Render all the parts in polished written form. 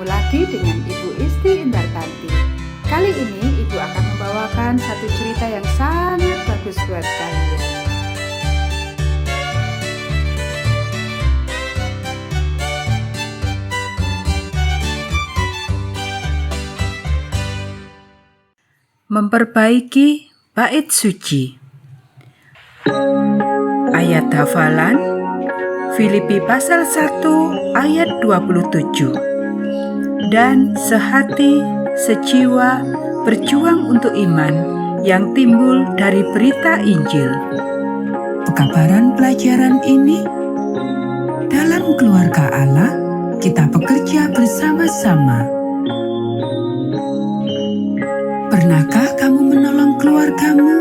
Bertemu lagi dengan Ibu Isti Indartanti. Kali ini Ibu akan membawakan satu cerita yang sangat bagus buat kalian. Memperbaiki bait suci. Ayat hafalan Filipi pasal 1 ayat 27. Dan sehati, sejiwa, berjuang untuk iman yang timbul dari berita Injil. Pekabaran pelajaran ini, dalam keluarga Allah, kita bekerja bersama-sama. Pernahkah kamu menolong keluargamu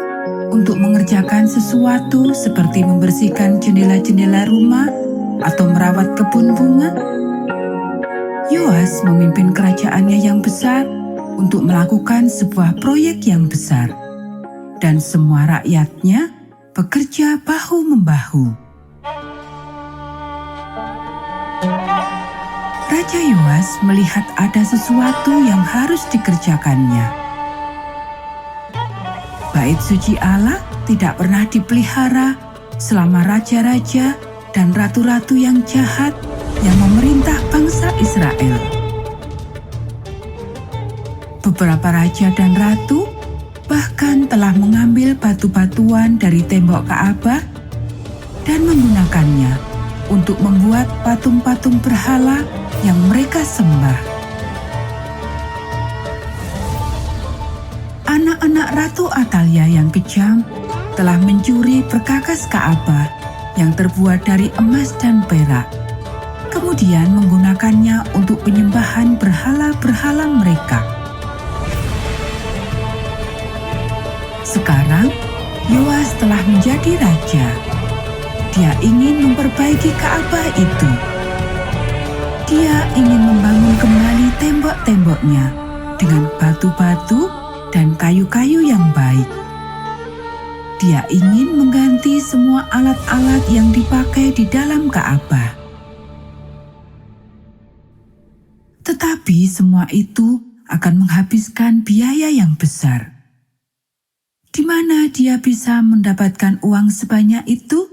untuk mengerjakan sesuatu seperti membersihkan jendela-jendela rumah atau merawat kebun bunga? Yoas memimpin kerajaannya yang besar untuk melakukan sebuah proyek yang besar, dan semua rakyatnya bekerja bahu-membahu. Raja Yoas melihat ada sesuatu yang harus dikerjakannya. Bait suci Allah tidak pernah dipelihara selama raja-raja dan ratu-ratu yang jahat yang memerintah bangsa Israel. Beberapa raja dan ratu bahkan telah mengambil batu-batuan dari tembok Ka'bah dan menggunakannya untuk membuat patung-patung berhala yang mereka sembah. Anak-anak Ratu Atalia yang kejam telah mencuri perkakas Ka'bah yang terbuat dari emas dan perak, kemudian menggunakannya untuk penyembahan berhala-berhala mereka. Sekarang, Yoas telah menjadi raja. Dia ingin memperbaiki Ka'bah itu. Dia ingin membangun kembali tembok-temboknya dengan batu-batu dan kayu-kayu yang baik. Dia ingin mengganti semua alat-alat yang dipakai di dalam Ka'bah. Tetapi semua itu akan menghabiskan biaya yang besar. Di mana dia bisa mendapatkan uang sebanyak itu?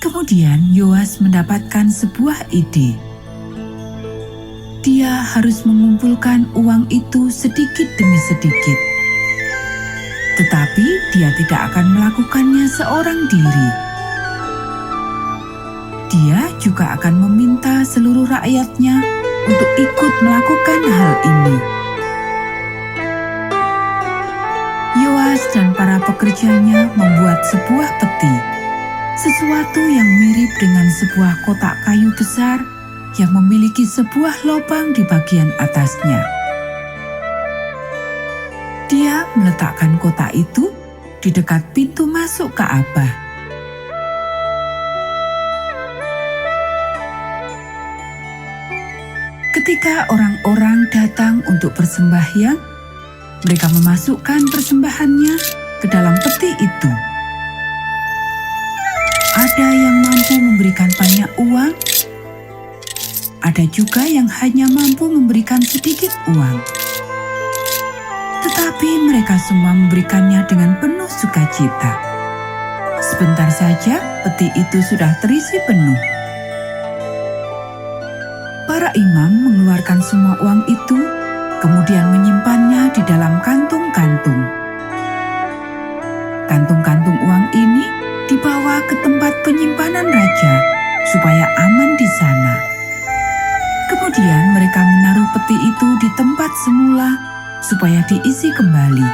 Kemudian Yoas mendapatkan sebuah ide. Dia harus mengumpulkan uang itu sedikit demi sedikit. Tetapi dia tidak akan melakukannya seorang diri. Dia juga akan meminta seluruh rakyatnya untuk ikut melakukan hal ini. Yoas dan para pekerjanya membuat sebuah peti, sesuatu yang mirip dengan sebuah kotak kayu besar yang memiliki sebuah lubang di bagian atasnya. Dia meletakkan kotak itu di dekat pintu masuk Ka'bah. Ketika orang-orang datang untuk bersembahyang, mereka memasukkan persembahannya ke dalam peti itu. Ada yang mampu memberikan banyak uang, ada juga yang hanya mampu memberikan sedikit uang. Tetapi mereka semua memberikannya dengan penuh sukacita. Sebentar saja peti itu sudah terisi penuh. Para imam mengeluarkan semua uang itu, kemudian menyimpannya di dalam kantung-kantung. Kantung-kantung uang ini dibawa ke tempat penyimpanan raja supaya aman di sana. Kemudian mereka menaruh peti itu di tempat semula supaya diisi kembali.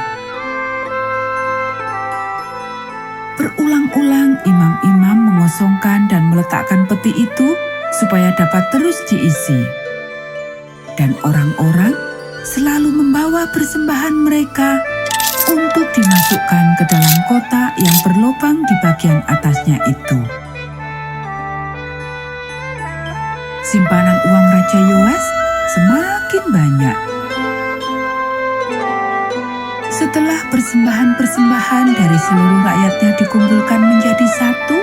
Berulang-ulang imam-imam mengosongkan dan meletakkan peti itu supaya dapat terus diisi. Dan orang-orang selalu membawa persembahan mereka untuk dimasukkan ke dalam kotak yang berlubang di bagian atasnya itu. Simpanan uang Raja Yoas semakin banyak. Setelah persembahan-persembahan dari seluruh rakyatnya dikumpulkan menjadi satu,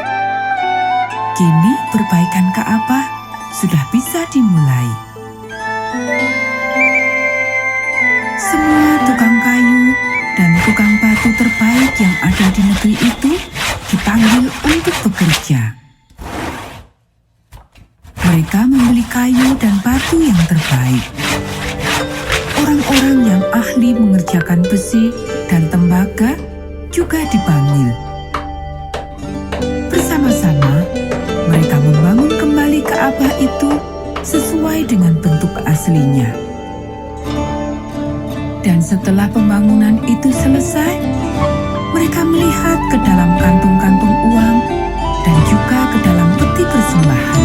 kini perbaikan Ka'bah sudah bisa dimulai. Semua tukang kayu dan tukang batu terbaik yang ada di negeri itu dipanggil untuk bekerja. Mereka membeli kayu dan batu yang terbaik. Orang-orang yang ahli mengerjakan besi dan tembaga juga dipanggil. Bersama-sama, mereka membangun kembali Ka'bah itu sesuai dengan bentuk aslinya. Dan setelah pembangunan itu selesai, mereka melihat ke dalam kantung-kantung uang dan juga ke dalam peti persembahan.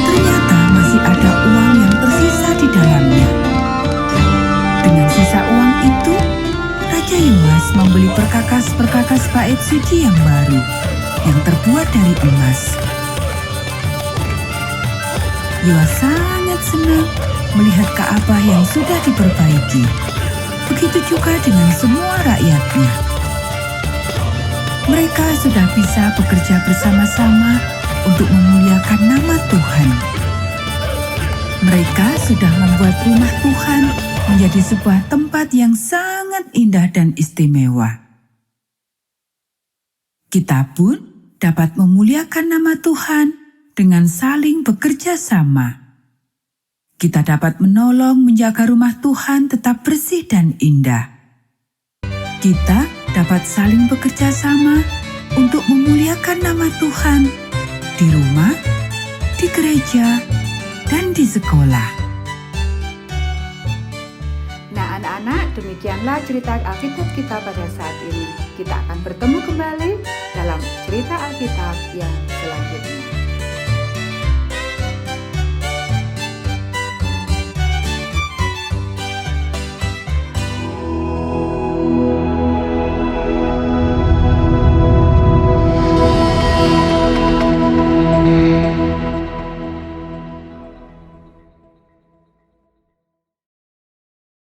Ternyata masih ada uang yang tersisa di dalamnya. Dengan sisa uang itu, Raja Yoas membeli perkakas-perkakas bait suci yang baru, yang terbuat dari emas. Yoas sangat senang melihat Ka'bah yang sudah diperbaiki. Begitu juga dengan semua rakyatnya. Mereka sudah bisa bekerja bersama-sama untuk memuliakan nama Tuhan. Mereka sudah membuat rumah Tuhan menjadi sebuah tempat yang sangat indah dan istimewa. Kita pun dapat memuliakan nama Tuhan dengan saling bekerja sama. Kita dapat menolong menjaga rumah Tuhan tetap bersih dan indah. Kita dapat saling bekerja sama untuk memuliakan nama Tuhan di rumah, di gereja, dan di sekolah. Nah anak-anak, demikianlah cerita Alkitab kita pada saat ini. Kita akan bertemu kembali dalam cerita Alkitab yang selanjutnya.